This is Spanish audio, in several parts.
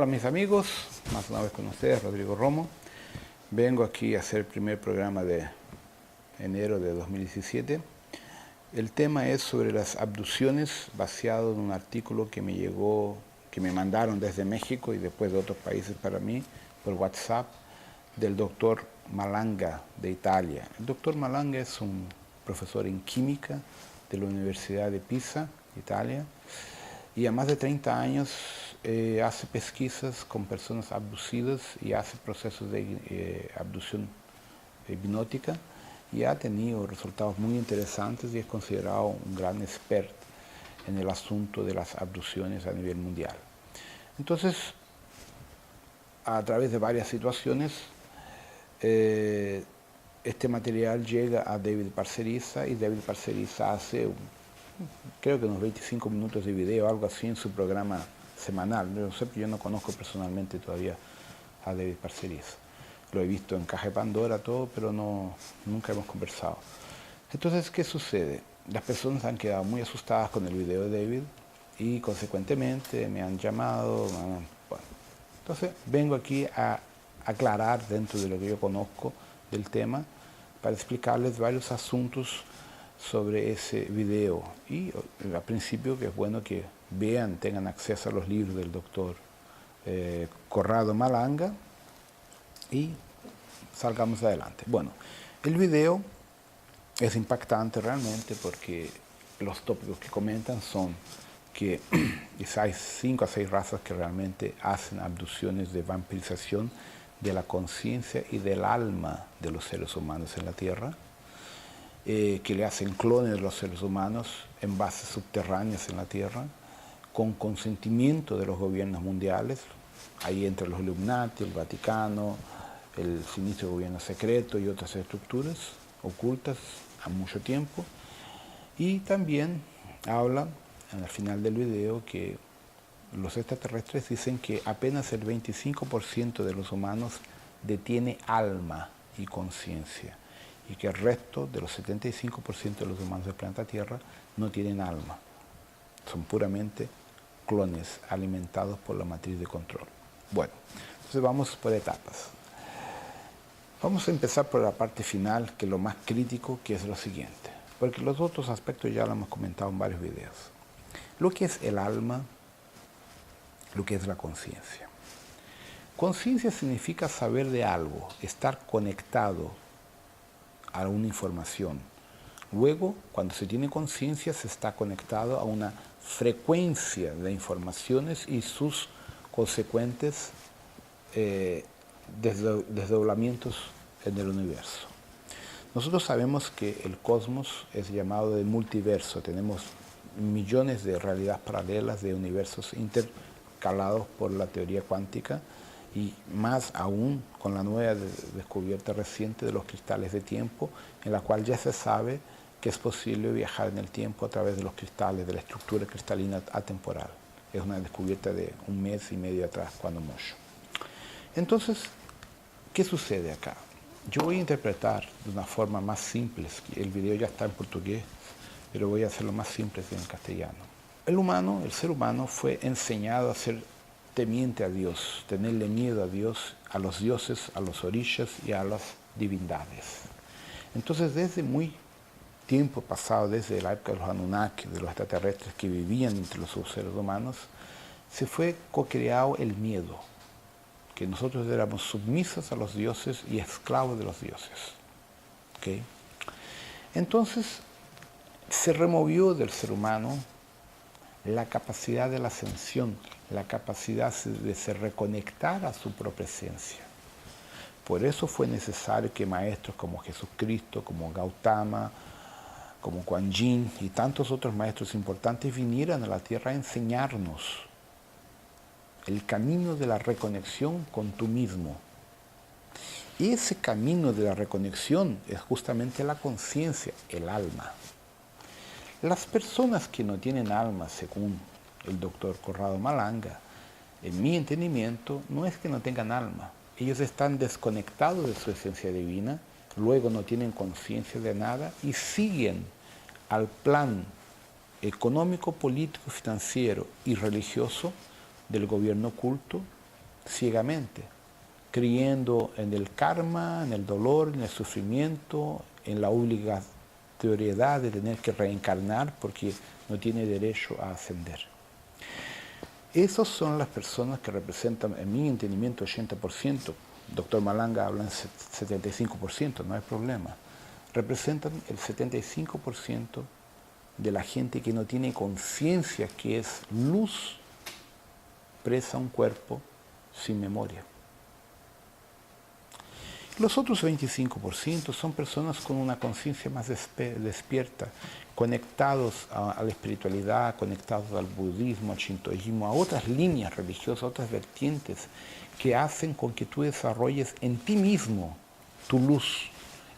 Hola mis amigos, más una vez con ustedes, Rodrigo Romo. Vengo aquí a hacer el primer programa de enero de 2017. El tema es sobre las abducciones, basado en un artículo que me llegó, que me mandaron desde México y después de otros países para mí, por WhatsApp, del doctor Malanga de Italia. El doctor Malanga es un profesor en química de la Universidad de Pisa, Italia, y a más de 30 años hace pesquisas con personas abducidas y hace procesos de abducción hipnótica y ha tenido resultados muy interesantes y es considerado un gran experto en el asunto de las abducciones a nivel mundial. Entonces, a través de varias situaciones, este material llega a David Parceriza y David Parceriza hace creo que unos 25 minutos de video, algo así, en su programa semanal. No sé, yo no conozco personalmente todavía a David Parceriza. Lo he visto en Caja de Pandora, todo, pero nunca hemos conversado. Entonces, ¿qué sucede? Las personas han quedado muy asustadas con el video de David y, consecuentemente, me han llamado. Bueno. Entonces, vengo aquí a aclarar dentro de lo que yo conozco del tema para explicarles varios asuntos sobre ese video y al principio que es bueno que vean, tengan acceso a los libros del doctor Corrado Malanga y salgamos adelante. Bueno, el video es impactante realmente porque los tópicos que comentan son que hay 5 a 6 razas que realmente hacen abducciones de vampirización de la conciencia y del alma de los seres humanos en la Tierra, que le hacen clones de los seres humanos en bases subterráneas en la Tierra, con consentimiento de los gobiernos mundiales, ahí entre los Illuminati, el Vaticano, el sinistro gobierno secreto y otras estructuras ocultas a mucho tiempo. Y también habla al final del video que los extraterrestres dicen que apenas el 25% de los humanos detiene alma y conciencia, y que el resto de los 75% de los humanos del planeta Tierra no tienen alma. Son puramente clones alimentados por la matriz de control. Bueno, entonces vamos por etapas. Vamos a empezar por la parte final, que es lo más crítico, que es lo siguiente. Porque los otros aspectos ya lo hemos comentado en varios videos. Lo que es el alma, lo que es la conciencia. Conciencia significa saber de algo, estar conectado a una información. Luego, cuando se tiene conciencia, se está conectado a una frecuencia de informaciones y sus consecuentes desdoblamientos en el universo. Nosotros sabemos que el cosmos es llamado de multiverso. Tenemos millones de realidades paralelas, de universos intercalados por la teoría cuántica, y más aún con la nueva descubierta reciente de los cristales de tiempo, en la cual ya se sabe que es posible viajar en el tiempo a través de los cristales, de la estructura cristalina atemporal. Es una descubierta de 1 mes y medio atrás, cuando mucho. Entonces, ¿qué sucede acá? Yo voy a interpretar de una forma más simple, el video ya está en portugués, pero voy a hacerlo más simple en castellano. El ser humano fue enseñado a ser temiente a Dios, tenerle miedo a Dios, a los dioses, a los orishas y a las divindades. Entonces, desde muy tiempo pasado, desde la época de los Anunnaki, de los extraterrestres que vivían entre los seres humanos, se fue co-creado el miedo, que nosotros éramos submisos a los dioses y esclavos de los dioses. ¿Okay? Entonces, se removió del ser humano la capacidad de la ascensión, la capacidad de se reconectar a su propia esencia. Por eso fue necesario que maestros como Jesucristo, como Gautama, como Kuan Yin y tantos otros maestros importantes vinieran a la Tierra a enseñarnos el camino de la reconexión con tú mismo. Y ese camino de la reconexión es justamente la conciencia, el alma. Las personas que no tienen alma, según el doctor Corrado Malanga, en mi entendimiento, no es que no tengan alma. Ellos están desconectados de su esencia divina, luego no tienen conciencia de nada y siguen al plan económico, político, financiero y religioso del gobierno oculto ciegamente, creyendo en el karma, en el dolor, en el sufrimiento, en la obligatoriedad de tener que reencarnar porque no tiene derecho a ascender. Esas son las personas que representan, en mi entendimiento, 80%. Doctor Malanga habla en 75%, no hay problema. Representan el 75% de la gente que no tiene conciencia que es luz presa a un cuerpo sin memoria. Los otros 25% son personas con una conciencia más despierta, conectados a la espiritualidad, conectados al budismo, al shintoísmo, a otras líneas religiosas, a otras vertientes que hacen con que tú desarrolles en ti mismo tu luz,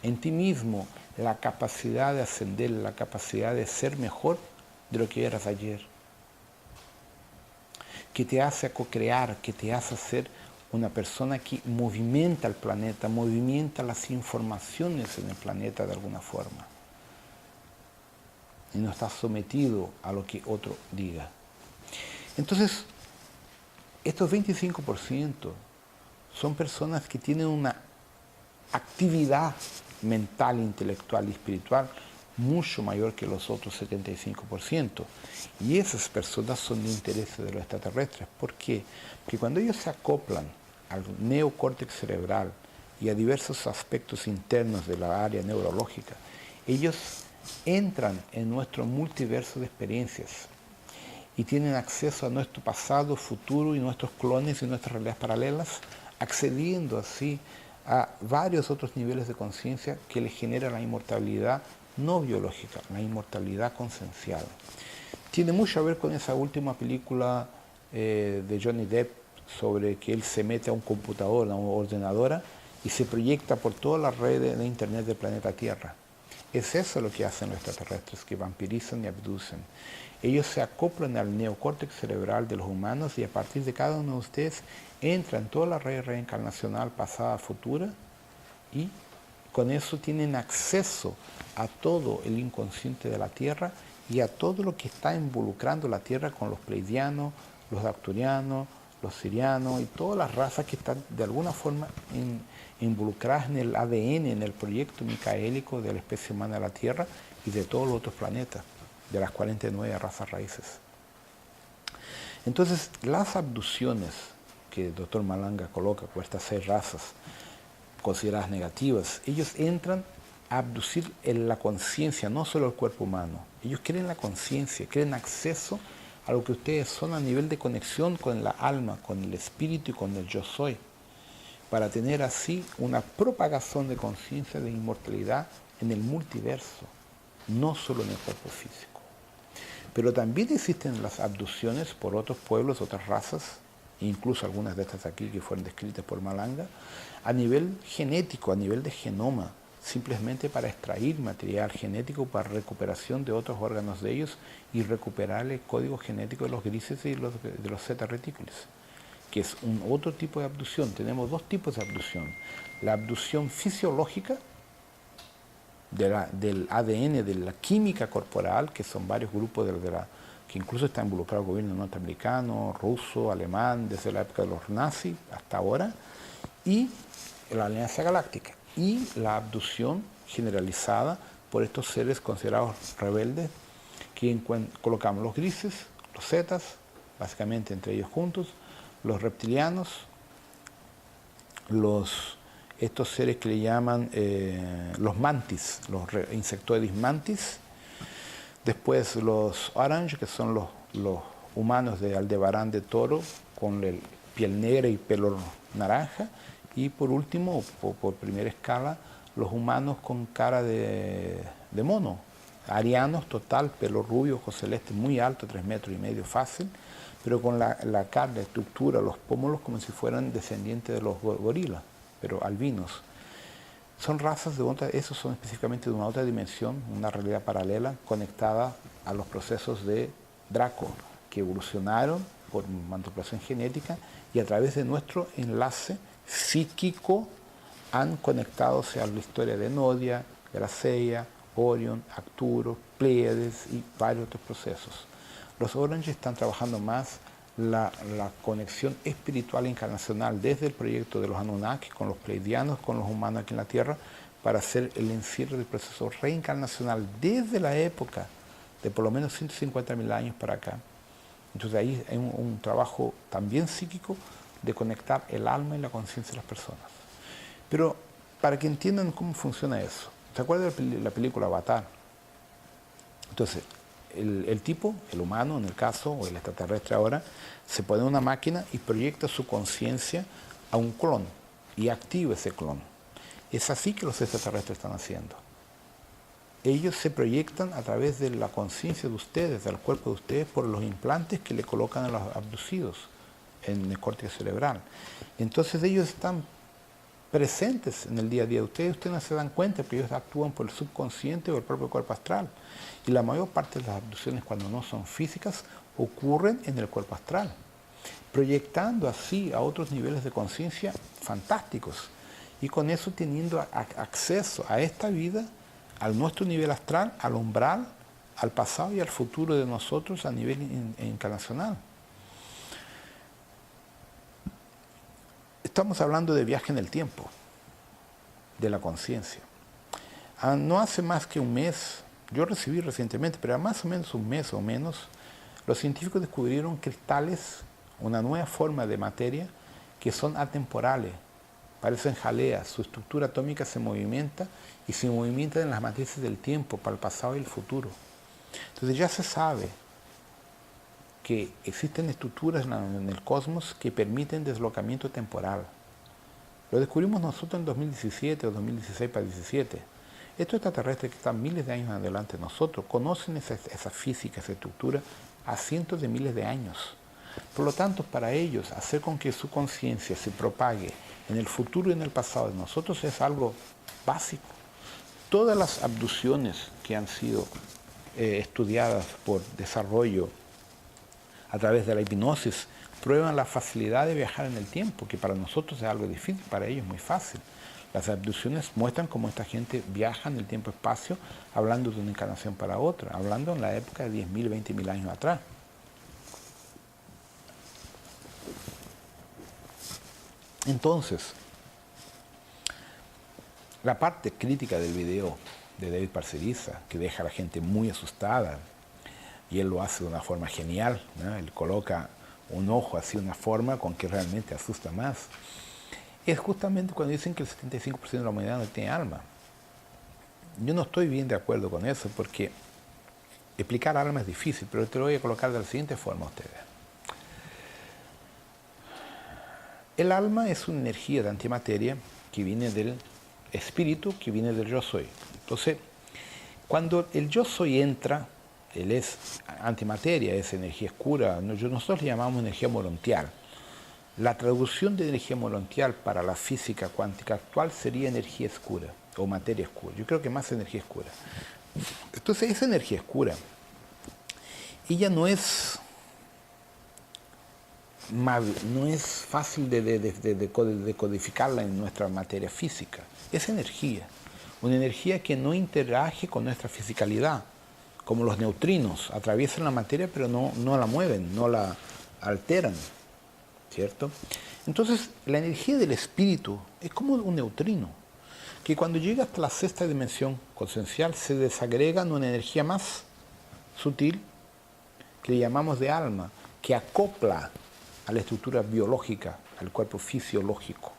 en ti mismo la capacidad de ascender, la capacidad de ser mejor de lo que eras ayer, que te hace co-crear, que te hace ser una persona que movimenta el planeta, movimenta las informaciones en el planeta de alguna forma. Y no está sometido a lo que otro diga. Entonces, estos 25% son personas que tienen una actividad mental, intelectual y espiritual mucho mayor que los otros 75%. Y esas personas son de interés de los extraterrestres. ¿Por qué? Porque cuando ellos se acoplan al neocórtex cerebral y a diversos aspectos internos de la área neurológica, ellos entran en nuestro multiverso de experiencias y tienen acceso a nuestro pasado, futuro y nuestros clones y nuestras realidades paralelas, accediendo así a varios otros niveles de conciencia que les genera la inmortalidad no biológica, la inmortalidad consciencial. Tiene mucho a ver con esa última película de Johnny Depp sobre que él se mete a un computador, a una ordenadora y se proyecta por toda la red de internet del planeta Tierra. Es eso lo que hacen los extraterrestres, que vampirizan y abducen. Ellos se acoplan al neocórtex cerebral de los humanos y a partir de cada uno de ustedes entran en toda la red reencarnacional pasada, futura, y con eso tienen acceso a todo el inconsciente de la Tierra y a todo lo que está involucrando la Tierra con los pleiadianos, los arcturianos, los sirianos y todas las razas que están de alguna forma involucradas en el ADN, en el proyecto micaélico de la especie humana de la Tierra y de todos los otros planetas, de las 49 razas raíces. Entonces, las abducciones que el doctor Malanga coloca por estas 6 razas consideradas negativas, ellos entran a abducir en la conciencia, no solo el cuerpo humano. Ellos quieren la conciencia, quieren acceso a lo que ustedes son a nivel de conexión con la alma, con el espíritu y con el yo soy, para tener así una propagación de conciencia de inmortalidad en el multiverso, no solo en el cuerpo físico. Pero también existen las abducciones por otros pueblos, otras razas, incluso algunas de estas aquí que fueron descritas por Malanga, a nivel genético, a nivel de genoma, simplemente para extraer material genético para recuperación de otros órganos de ellos y recuperar el código genético de los grises y de los zeta retículos, que es un otro tipo de abducción. Tenemos 2 tipos de abducción. La abducción fisiológica del ADN, de la química corporal, que son varios grupos que incluso está involucrado el gobierno norteamericano, ruso, alemán, desde la época de los nazis hasta ahora, y la Alianza Galáctica. Y la abducción generalizada por estos seres considerados rebeldes, que colocamos los grises, los zetas, básicamente entre ellos juntos, los reptilianos, estos seres que le llaman los mantis, los insectoides mantis, después los orange, que son los humanos de Aldebarán de Toro, con piel negra y pelo naranja, y por último, por primera escala, los humanos con cara de mono, arianos total, pelo rubio, ojos celestes, muy alto, 3,5 metros fácil, pero con la cara, la estructura, los pómulos como si fueran descendientes de los gorilas, pero albinos. Son razas de otra, esos son específicamente de una otra dimensión, una realidad paralela conectada a los procesos de Draco, que evolucionaron por manipulación genética y a través de nuestro enlace psíquico han conectado a la historia de Nodia, Graceia, Orion, Arcturo, Pleiades y varios otros procesos. Los Orange están trabajando más la conexión espiritual encarnacional desde el proyecto de los Anunnaki con los pleiadianos, con los humanos aquí en la Tierra, para hacer el encierre del proceso reencarnacional desde la época de por lo menos 150.000 años para acá. Entonces ahí hay un trabajo también psíquico de conectar el alma y la conciencia de las personas. Pero para que entiendan cómo funciona eso, ¿se acuerdan de la película Avatar? Entonces, el tipo, el humano en el caso, o el extraterrestre ahora, se pone en una máquina y proyecta su conciencia a un clon y activa ese clon. Es así que los extraterrestres están haciendo. Ellos se proyectan a través de la conciencia de ustedes, del cuerpo de ustedes, por los implantes que le colocan a los abducidos en el córtex cerebral. Entonces ellos están presentes en el día a día de ustedes no se dan cuenta porque ellos actúan por el subconsciente o el propio cuerpo astral. Y la mayor parte de las abducciones, cuando no son físicas, ocurren en el cuerpo astral, proyectando así a otros niveles de conciencia fantásticos. Y con eso teniendo acceso a esta vida, al nuestro nivel astral, al umbral, al pasado y al futuro de nosotros a nivel encarnacional. Estamos hablando de viaje en el tiempo, de la conciencia. No hace más que un mes, yo recibí recientemente, pero más o menos un mes o menos, los científicos descubrieron cristales, una nueva forma de materia, que son atemporales, parecen jaleas, su estructura atómica se movimenta y se movimenta en las matrices del tiempo para el pasado y el futuro. Entonces ya se sabe que existen estructuras en el cosmos que permiten deslocamiento temporal. Lo descubrimos nosotros en 2017 o 2016 para 2017. Estos extraterrestres que están miles de años adelante de nosotros conocen esa física, esa estructura a cientos de miles de años. Por lo tanto, para ellos, hacer con que su conciencia se propague en el futuro y en el pasado de nosotros es algo básico. Todas las abducciones que han sido estudiadas por desarrollo a través de la hipnosis prueban la facilidad de viajar en el tiempo, que para nosotros es algo difícil, para ellos es muy fácil. Las abducciones muestran cómo esta gente viaja en el tiempo-espacio hablando de una encarnación para otra, hablando en la época de 10.000, 20.000 años atrás. Entonces, la parte crítica del video de David Parceriza, que deja a la gente muy asustada, y él lo hace de una forma genial, ¿no? Él coloca un ojo así de una forma con que realmente asusta más, es justamente cuando dicen que el 75% de la humanidad no tiene alma. Yo no estoy bien de acuerdo con eso, porque explicar alma es difícil, pero te lo voy a colocar de la siguiente forma a ustedes. El alma es una energía de antimateria que viene del espíritu, que viene del yo soy. Entonces, cuando el yo soy entra, él es antimateria, es energía oscura, nosotros le llamamos energía morontial. La traducción de energía morontial para la física cuántica actual sería energía oscura o materia oscura. Yo creo que más energía oscura. Entonces, esa energía oscura, ella no es fácil de codificarla en nuestra materia física. Es energía, una energía que no interage con nuestra fisicalidad, como los neutrinos, atraviesan la materia pero no la mueven, no la alteran, ¿cierto? Entonces, la energía del espíritu es como un neutrino, que cuando llega hasta la sexta dimensión conciencial se desagrega en una energía más sutil, que le llamamos de alma, que acopla a la estructura biológica, al cuerpo fisiológico.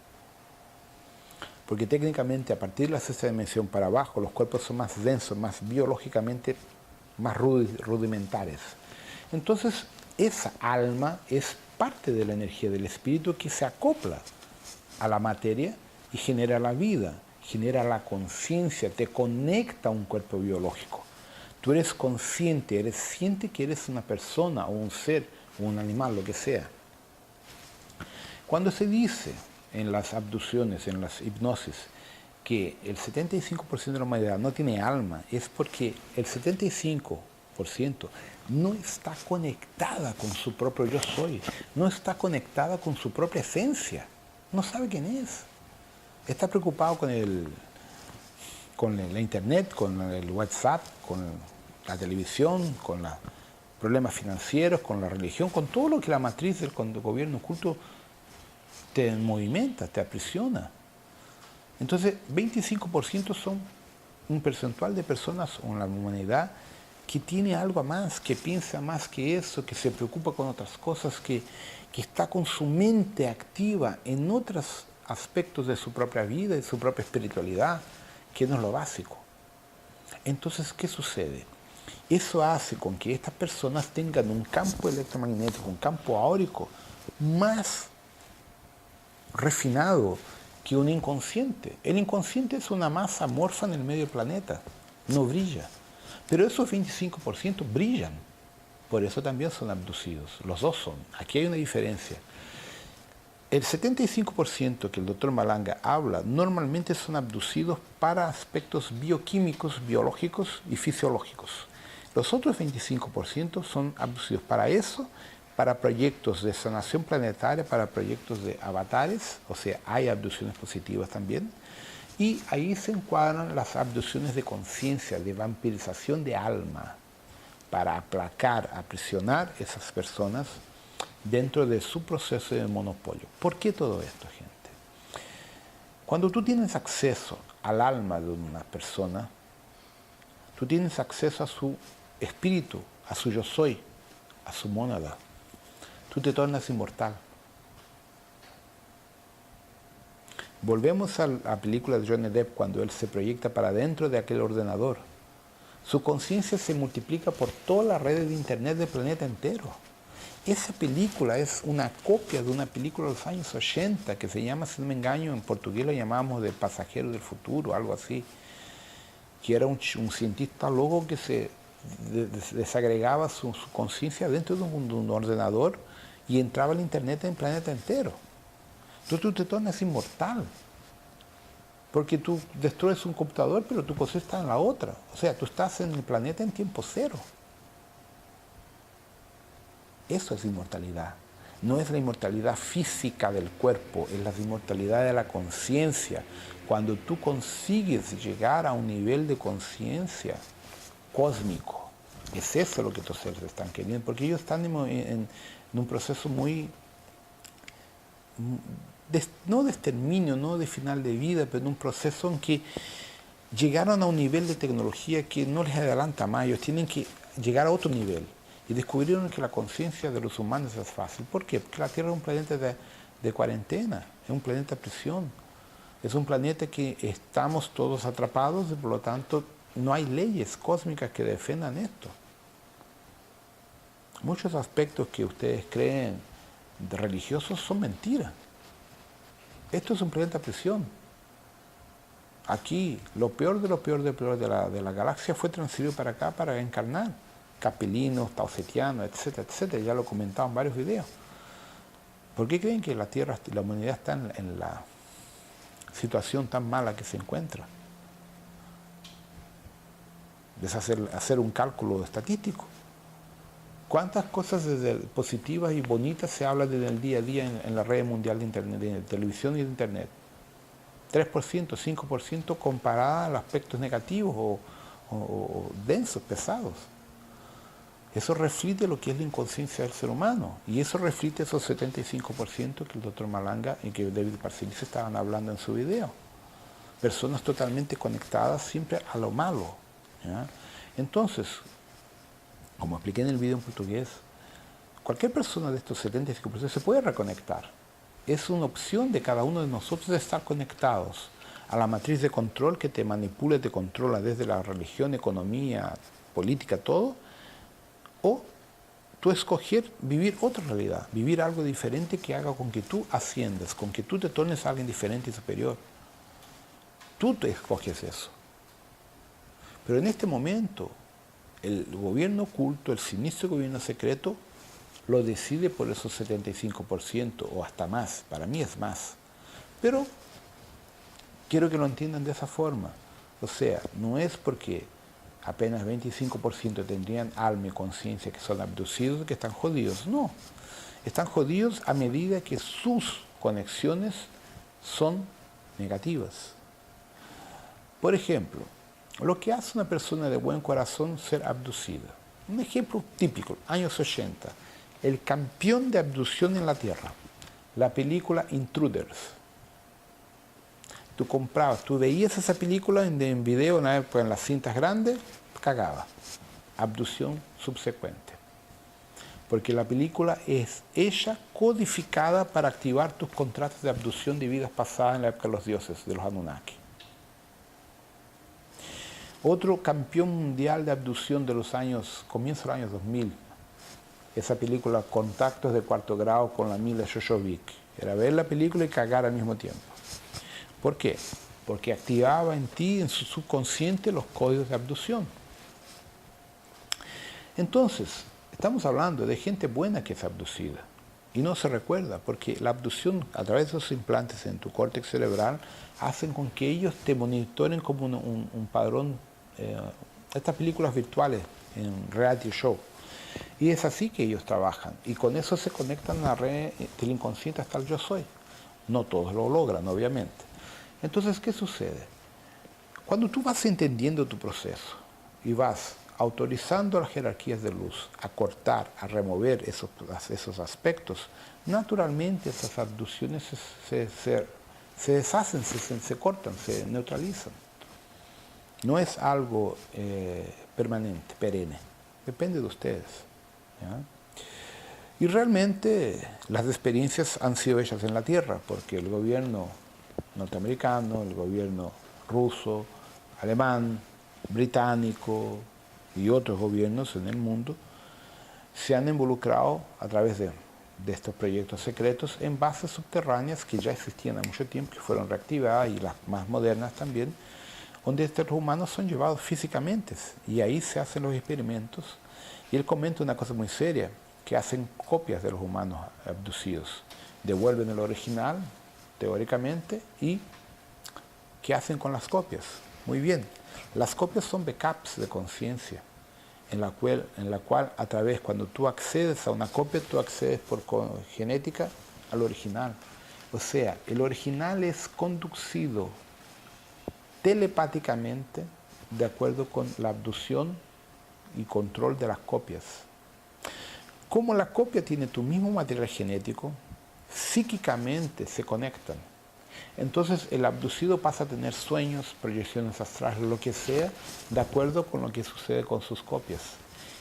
Porque técnicamente a partir de la sexta dimensión para abajo los cuerpos son más densos, más biológicamente más rudimentares. Entonces esa alma es parte de la energía del espíritu que se acopla a la materia y genera la vida, genera la conciencia, te conecta a un cuerpo biológico. Tú eres consciente, siente que eres una persona o un ser o un animal, lo que sea. Cuando se dice en las abducciones, en las hipnosis, que el 75% de la humanidad no tiene alma, es porque el 75% no está conectada con su propio yo soy, no está conectada con su propia esencia, no sabe quién es. Está preocupado con la internet, con el WhatsApp, con la televisión, con la problemas financieros, con la religión, con todo lo que la matriz del gobierno oculto te movimenta, te aprisiona. Entonces, 25% son un percentual de personas en la humanidad que tiene algo más, que piensa más que eso, que se preocupa con otras cosas, que está con su mente activa en otros aspectos de su propia vida, de su propia espiritualidad, que no es lo básico. Entonces, ¿qué sucede? Eso hace con que estas personas tengan un campo electromagnético, un campo áurico más refinado que un inconsciente. El inconsciente es una masa amorfa en el medio del planeta, no brilla. Pero esos 25% brillan, por eso también son abducidos, los dos son. Aquí hay una diferencia. El 75% que el doctor Malanga habla normalmente son abducidos para aspectos bioquímicos, biológicos y fisiológicos. Los otros 25% son abducidos para eso, para proyectos de sanación planetaria, para proyectos de avatares, o sea, hay abducciones positivas también, y ahí se encuadran las abducciones de conciencia, de vampirización de alma, para aplacar, aprisionar esas personas dentro de su proceso de monopolio. ¿Por qué todo esto, gente? Cuando tú tienes acceso al alma de una persona, tú tienes acceso a su espíritu, a su yo soy, a su mónada. Tú te tornas inmortal. Volvemos a la película de Johnny Depp cuando él se proyecta para dentro de aquel ordenador. Su conciencia se multiplica por todas las redes de internet del planeta entero. Esa película es una copia de una película de los años 80 que se llama, si no me engaño, en portugués lo llamamos de Pasajero del Futuro, algo así, que era un cientista loco que se desagregaba su conciencia dentro de un ordenador y entraba al internet en el planeta entero. Entonces tú te tornas inmortal, porque tú destruyes un computador, pero tu conciencia está en la otra. O sea, tú estás en el planeta en tiempo cero. Eso es inmortalidad. No es la inmortalidad física del cuerpo, es la inmortalidad de la conciencia. Cuando tú consigues llegar a un nivel de conciencia cósmico, es eso lo que tus seres están queriendo, porque ellos están en un proceso muy, no de exterminio, no de final de vida, pero en un proceso en que llegaron a un nivel de tecnología que no les adelanta más, ellos tienen que llegar a otro nivel. Y descubrieron que la conciencia de los humanos es fácil. ¿Por qué? Porque la Tierra es un planeta de cuarentena, es un planeta prisión. Es un planeta que estamos todos atrapados y por lo tanto no hay leyes cósmicas que defendan esto. Muchos aspectos que ustedes creen religiosos son mentiras. Esto es un planeta prisión. Aquí, lo peor de lo peor de lo peor de la galaxia fue transferido para acá para encarnar. Capelinos, tausetianos, etcétera, etcétera. Ya lo he comentado en varios videos. ¿Por qué creen que la Tierra, la humanidad está en la situación tan mala que se encuentra? Es hacer un cálculo estadístico. ¿Cuántas cosas positivas y bonitas se habla desde el día a día en la red mundial de Internet, de televisión y de Internet? 3%, 5% comparada a los aspectos negativos o densos, pesados. Eso refleja lo que es la inconsciencia del ser humano y eso refleja esos 75% que el doctor Malanga y que David Parcellus estaban hablando en su video. Personas totalmente conectadas siempre a lo malo, ¿ya? Entonces, como expliqué en el video en portugués, cualquier persona de estos 75% se puede reconectar. Es una opción de cada uno de nosotros de estar conectados a la matriz de control que te manipula y te controla desde la religión, economía, política, todo, o tú escoger vivir otra realidad, vivir algo diferente que haga con que tú asciendas, con que tú te tornes a alguien diferente y superior. Tú te escoges eso. Pero en este momento, el gobierno oculto, el siniestro gobierno secreto, lo decide por esos 75% o hasta más. Para mí es más. Pero quiero que lo entiendan de esa forma. O sea, no es porque apenas 25% tendrían alma y conciencia que son abducidos, que están jodidos. No, están jodidos a medida que sus conexiones son negativas. Por ejemplo, lo que hace una persona de buen corazón ser abducida. Un ejemplo típico, años 80, el campeón de abducción en la Tierra, la película Intruders. Tú veías esa película en video, en la época, en las cintas grandes, cagaba. Abducción subsecuente. Porque la película es ella codificada para activar tus contratos de abducción de vidas pasadas en la época de los dioses, de los Anunnaki. Otro campeón mundial de abducción de los años, comienzo de los años 2000, esa película Contactos de cuarto grado con la Mila Jovovich. Era ver la película y cagar al mismo tiempo. ¿Por qué? Porque activaba en ti, en su subconsciente, los códigos de abducción. Entonces, estamos hablando de gente buena que es abducida y no se recuerda, porque la abducción a través de esos implantes en tu córtex cerebral hacen con que ellos te monitoren como un padrón, estas películas virtuales en reality show. Y es así que ellos trabajan y con eso se conectan a la red del inconsciente hasta el yo soy. No todos lo logran, obviamente. Entonces, ¿qué sucede? Cuando tú vas entendiendo tu proceso y vas autorizando a las jerarquías de luz a cortar, a remover esos aspectos, naturalmente esas abducciones se deshacen, se cortan, se neutralizan. No es algo permanente, perenne, depende de ustedes. ¿Ya? Y realmente las experiencias han sido hechas en la Tierra, porque el gobierno norteamericano, el gobierno ruso, alemán, británico y otros gobiernos en el mundo se han involucrado a través de estos proyectos secretos en bases subterráneas que ya existían hace mucho tiempo, que fueron reactivadas, y las más modernas también, donde estos humanos son llevados físicamente y ahí se hacen los experimentos. Y él comenta una cosa muy seria, que hacen copias de los humanos abducidos, devuelven el original, teóricamente, y ¿qué hacen con las copias? Muy bien, las copias son backups de conciencia, en la cual a través, cuando tú accedes a una copia, tú accedes por genética al original. O sea, el original es conducido telepáticamente de acuerdo con la abducción y control de las copias. Como la copia tiene tu mismo material genético, psíquicamente se conectan. Entonces el abducido pasa a tener sueños, proyecciones astrales, lo que sea, de acuerdo con lo que sucede con sus copias.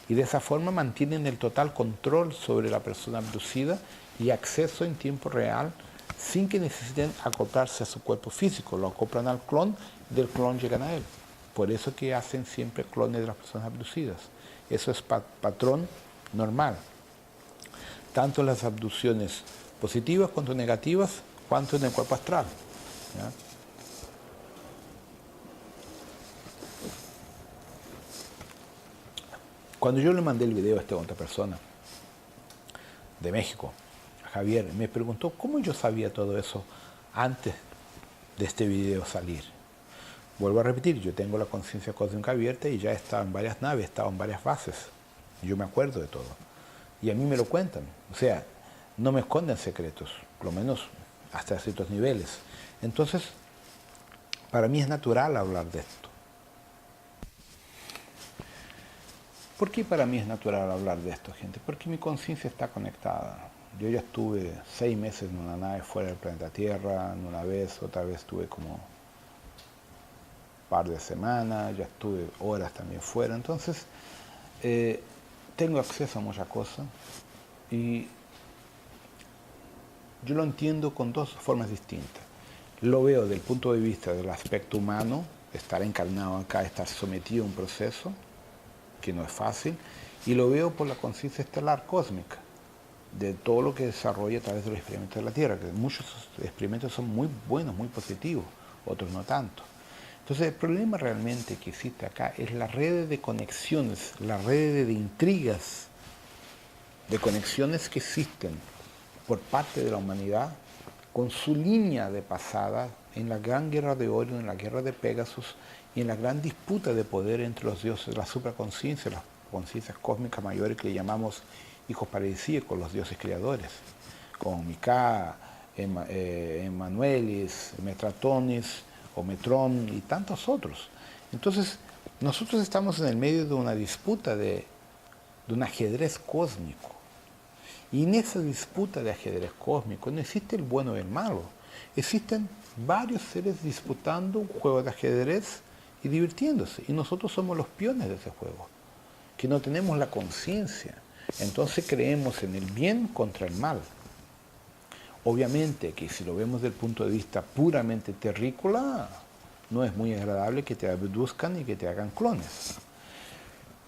Y de esa forma mantienen el total control sobre la persona abducida y acceso en tiempo real sin que necesiten acoplarse a su cuerpo físico. Lo acoplan al clon, del clon llegan a él. Por eso que hacen siempre clones de las personas abducidas. Eso es patrón normal. Tanto las abducciones positivas cuanto negativas, cuanto en el cuerpo astral. ¿Ya? Cuando yo le mandé el video a esta otra persona de México, a Javier, me preguntó cómo yo sabía todo eso antes de este video salir. Vuelvo a repetir, yo tengo la conciencia cósmica abierta y ya he estado en varias naves, he estado en varias bases. Yo me acuerdo de todo. Y a mí me lo cuentan. O sea, no me esconden secretos, por lo menos hasta ciertos niveles. Entonces, para mí es natural hablar de esto. ¿Por qué para mí es natural hablar de esto, gente? Porque mi conciencia está conectada. Yo ya estuve 6 meses en una nave fuera del planeta Tierra, una vez, otra vez estuve como un par de semanas, ya estuve horas también fuera. Entonces, tengo acceso a muchas cosas y yo lo entiendo con dos formas distintas. Lo veo desde el punto de vista del aspecto humano, estar encarnado acá, estar sometido a un proceso que no es fácil, y lo veo por la conciencia estelar cósmica, de todo lo que desarrolla a través de los experimentos de la Tierra, que muchos experimentos son muy buenos, muy positivos, otros no tanto. Entonces el problema realmente que existe acá es la red de conexiones, la red de intrigas, de conexiones que existen por parte de la humanidad con su línea de pasada en la gran guerra de Orión, en la guerra de Pegasus y en la gran disputa de poder entre los dioses, la supraconciencia, las conciencias cósmicas mayores que le llamamos hijos paradisíacos, los dioses creadores, como Micá, Emanuelis, Metratonis, Ometrón y tantos otros. Entonces, nosotros estamos en el medio de una disputa de de un ajedrez cósmico. Y en esa disputa de ajedrez cósmico no existe el bueno y el malo. Existen varios seres disputando un juego de ajedrez y divirtiéndose. Y nosotros somos los peones de ese juego, que no tenemos la conciencia. Entonces creemos en el bien contra el mal. Obviamente que si lo vemos desde el punto de vista puramente terrícola, no es muy agradable que te abduzcan y que te hagan clones.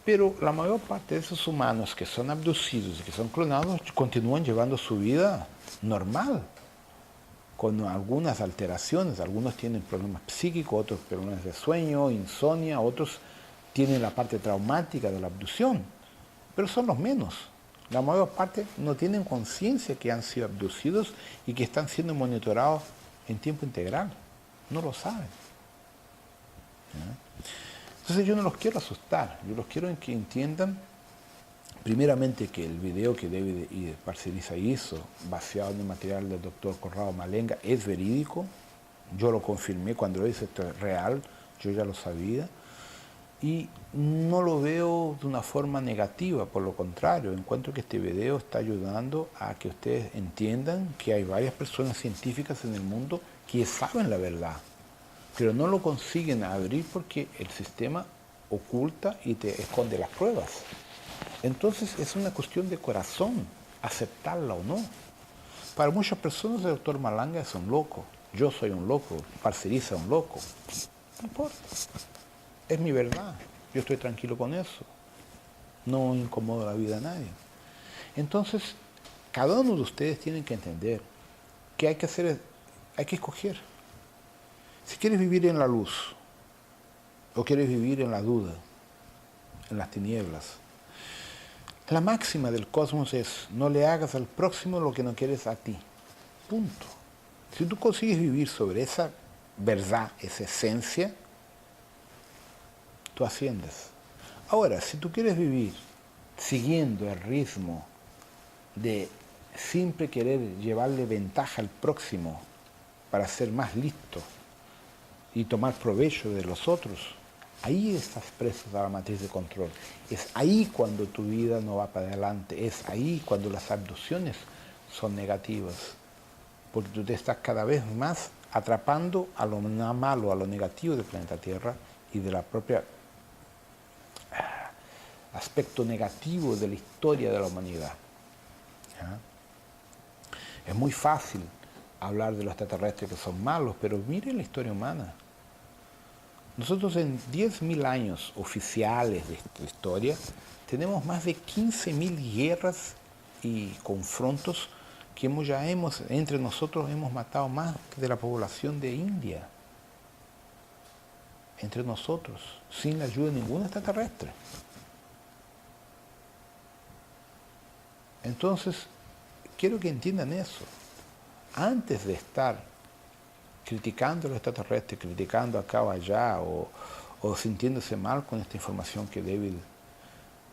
Pero la mayor parte de esos humanos que son abducidos y que son clonados continúan llevando su vida normal, con algunas alteraciones. Algunos tienen problemas psíquicos, otros problemas de sueño, insomnia, otros tienen la parte traumática de la abducción, pero son los menos. La mayor parte no tienen conciencia que han sido abducidos y que están siendo monitorados en tiempo integral. No lo saben. ¿Ya? Entonces yo no los quiero asustar, yo los quiero que entiendan, primeramente, que el video que David y Parcerisa hizo, basado en el material del doctor Corrado Malenga, es verídico. Yo lo confirmé cuando lo hice, esto es real, yo ya lo sabía. Y no lo veo de una forma negativa, por lo contrario, encuentro que este video está ayudando a que ustedes entiendan que hay varias personas científicas en el mundo que saben la verdad, pero no lo consiguen abrir porque el sistema oculta y te esconde las pruebas. Entonces es una cuestión de corazón, aceptarla o no. Para muchas personas el doctor Malanga es un loco, yo soy un loco, Parcerisa es un loco. No importa, es mi verdad, yo estoy tranquilo con eso, no incomodo la vida a nadie. Entonces, cada uno de ustedes tiene que entender que hay que hacer, hay que escoger. Si quieres vivir en la luz, o quieres vivir en la duda, en las tinieblas, la máxima del cosmos es: no le hagas al próximo lo que no quieres a ti. Punto. Si tú consigues vivir sobre esa verdad, esa esencia, tú asciendes. Ahora, si tú quieres vivir siguiendo el ritmo de siempre querer llevarle ventaja al próximo para ser más listo y tomar provecho de los otros, ahí estás preso a la matriz de control. Es ahí cuando tu vida no va para adelante, es ahí cuando las abducciones son negativas, porque tú te estás cada vez más atrapando a lo malo, a lo negativo del planeta Tierra y de la propia aspecto negativo de la historia de la humanidad. ¿Ya? Es muy fácil hablar de los extraterrestres que son malos, pero miren la historia humana. Nosotros en 10.000 años oficiales de esta historia tenemos más de 15.000 guerras y confrontos que entre nosotros hemos matado más de la población de India. Entre nosotros, sin la ayuda de ningún extraterrestre. Entonces, quiero que entiendan eso. Antes de estar criticando a los extraterrestres, criticando acá o allá, o sintiéndose mal con esta información que David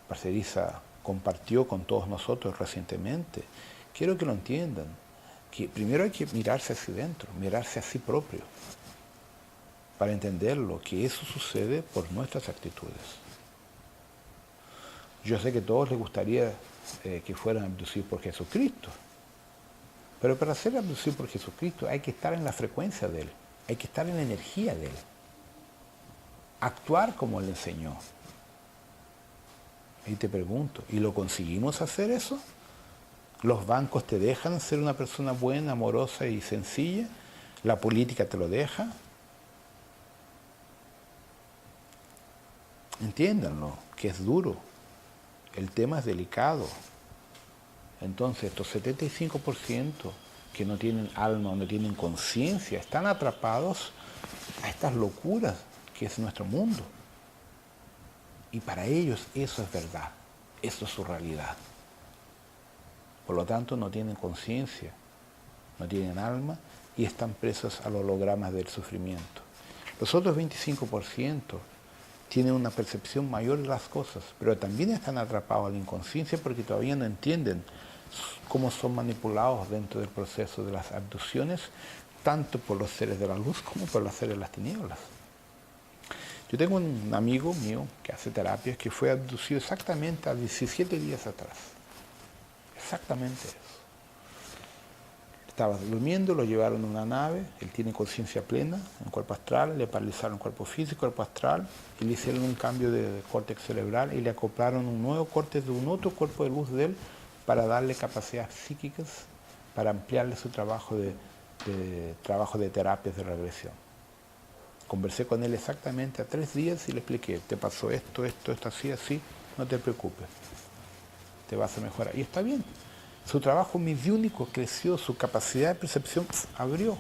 Parcerisa compartió con todos nosotros recientemente, quiero que lo entiendan, que primero hay que mirarse hacia adentro, mirarse a sí propio, para entenderlo, que eso sucede por nuestras actitudes. Yo sé que a todos les gustaría que fueran abducidos por Jesucristo, pero para ser abducido por Jesucristo hay que estar en la frecuencia de Él, hay que estar en la energía de Él, actuar como Él enseñó. Y te pregunto, ¿y lo conseguimos hacer eso? ¿Los bancos te dejan ser una persona buena, amorosa y sencilla? ¿La política te lo deja? Entiéndanlo, que es duro. El tema es delicado. Entonces, estos 75% que no tienen alma, no tienen conciencia, están atrapados a estas locuras que es nuestro mundo. Y para ellos eso es verdad, eso es su realidad. Por lo tanto, no tienen conciencia, no tienen alma y están presos a los hologramas del sufrimiento. Los otros 25% tienen una percepción mayor de las cosas, pero también están atrapados a la inconsciencia porque todavía no entienden cómo son manipulados dentro del proceso de las abducciones, tanto por los seres de la luz como por los seres de las tinieblas. Yo tengo un amigo mío que hace terapias que fue abducido exactamente a 17 días atrás. Exactamente eso. Estaba durmiendo, lo llevaron a una nave, él tiene conciencia plena, en cuerpo astral, le paralizaron el cuerpo físico, cuerpo astral, y le hicieron un cambio de córtex cerebral y le acoplaron un nuevo córtex de un otro cuerpo de luz de él para darle capacidades psíquicas, para ampliarle su trabajo de terapias de regresión. Conversé con él exactamente a 3 días y le expliqué, te pasó esto, así, así, no te preocupes, te vas a mejorar. Y está bien. Su trabajo mediúnico creció, su capacidad de percepción abrió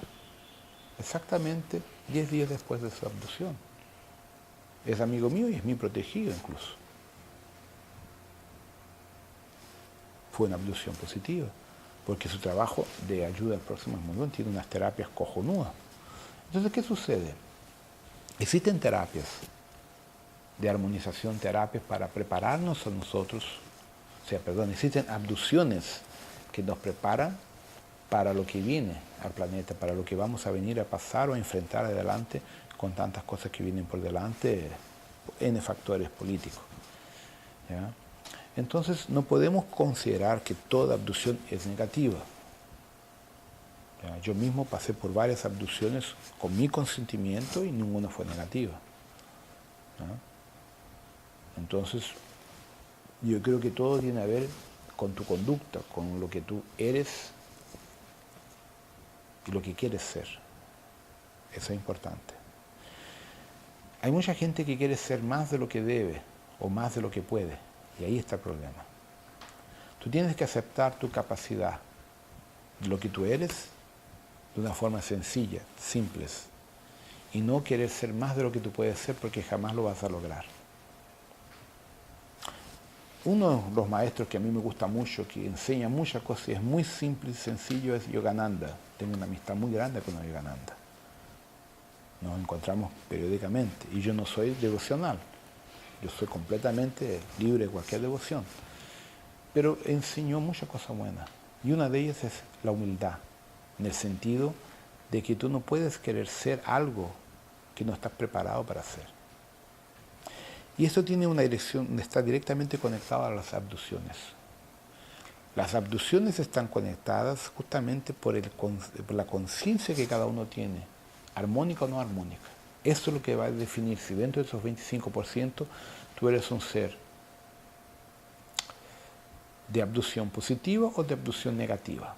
exactamente 10 días después de su abducción. Es amigo mío y es mi protegido incluso. Fue una abducción positiva, porque su trabajo de ayuda al próximo mundo tiene unas terapias cojonudas. Entonces, ¿qué sucede? Existen terapias de armonización, terapias para prepararnos a nosotros, existen abducciones que nos preparan para lo que viene al planeta, para lo que vamos a venir a pasar o a enfrentar adelante con tantas cosas que vienen por delante, N factores políticos. ¿Ya? Entonces no podemos considerar que toda abducción es negativa. ¿Ya? Yo mismo pasé por varias abducciones con mi consentimiento y ninguna fue negativa. ¿Ya? Entonces, yo creo que todo tiene que ver con tu conducta, con lo que tú eres y lo que quieres ser. Eso es importante. Hay mucha gente que quiere ser más de lo que debe o más de lo que puede, y ahí está el problema. Tú tienes que aceptar tu capacidad, lo que tú eres, de una forma sencilla, simple, y no querer ser más de lo que tú puedes ser porque jamás lo vas a lograr. Uno de los maestros que a mí me gusta mucho, que enseña muchas cosas y es muy simple y sencillo, es Yogananda. Tengo una amistad muy grande con Yogananda. Nos encontramos periódicamente y yo no soy devocional. Yo soy completamente libre de cualquier devoción. Pero enseñó muchas cosas buenas. Y una de ellas es la humildad, en el sentido de que tú no puedes querer ser algo que no estás preparado para ser. Y esto tiene una dirección, está directamente conectado a las abducciones. Las abducciones están conectadas justamente por la conciencia que cada uno tiene, armónica o no armónica. Esto es lo que va a definir si dentro de esos 25% tú eres un ser de abducción positiva o de abducción negativa.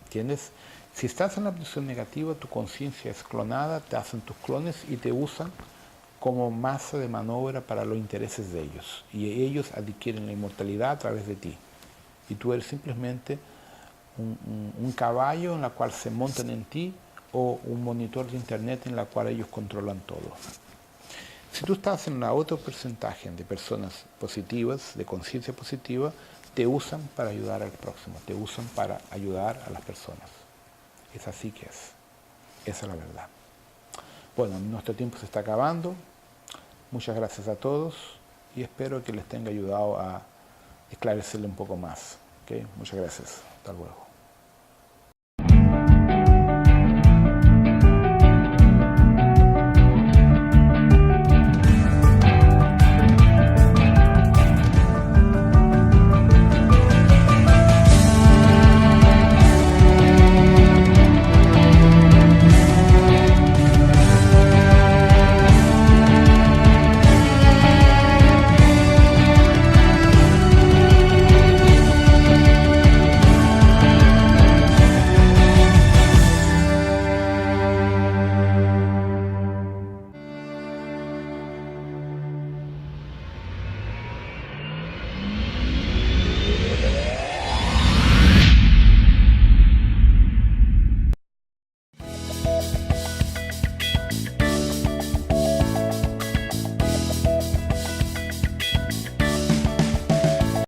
¿Entiendes? Si estás en la abducción negativa, tu conciencia es clonada, te hacen tus clones y te usan como masa de maniobra para los intereses de ellos. Y ellos adquieren la inmortalidad a través de ti. Y tú eres simplemente un caballo en la cual se montan en ti o un monitor de internet en la cual ellos controlan todo. Si tú estás en la otro porcentaje de personas positivas, de conciencia positiva, te usan para ayudar al próximo, te usan para ayudar a las personas. Es así que es. Esa es la verdad. Bueno, nuestro tiempo se está acabando. Muchas gracias a todos y espero que les tenga ayudado a esclarecerle un poco más. ¿Okay? Muchas gracias. Hasta luego.